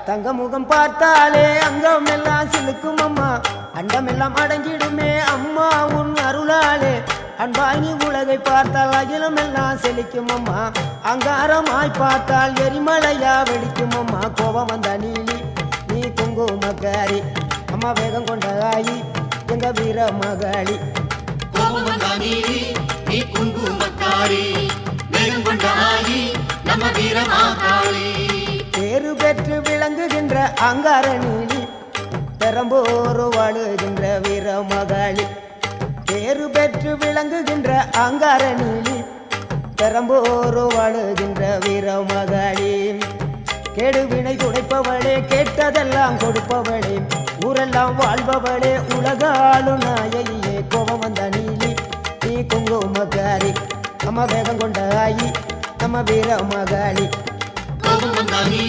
தங்க முகம் பார்த்தாலே அங்கம் எல்லாம் சிலுக்கும் அம்மா அண்டமெல்லாம் அடங்கிடுமே அம்மா உன் அருளாலே அன்பாங்கி உலகை பார்த்தால் அகிலம் எல்லாம் செழிக்கும் அம்மா அங்காரமாய் பார்த்தால் எரிமலையா வெடிக்கும் அம்மா கோபம் வந்த நீலி நீ குங்குமக்காரி அம்மா வேகம் கொண்ட ஆயி எங்க வீர மகாளி கோபம் வந்த நீலி நீ குங்குமக்காரி வேகம் கொண்ட ஆயி நம்ம வீர மகாளி பேரு பெற்று விளங்குகின்ற அங்கார நீலி பெரம்போரு வாழுகின்ற வீர மகாளி பேரு பெற்று விளங்குகின்ற அங்கார நீலி பெரம்போரு வாழுகின்ற வீர மகாளி கேடுவினை துடைப்பவளே கேட்டதெல்லாம் கொடுப்பவளே ஊரெல்லாம் வாழ்பவளே உலகாளு நாயகியே கோபம் வந்த நீலி நீ குங்குமக்காரி அம்மா வேகம் கொண்ட ஆயி நம்ம வீர மகாளி கோபம் வந்த நீலி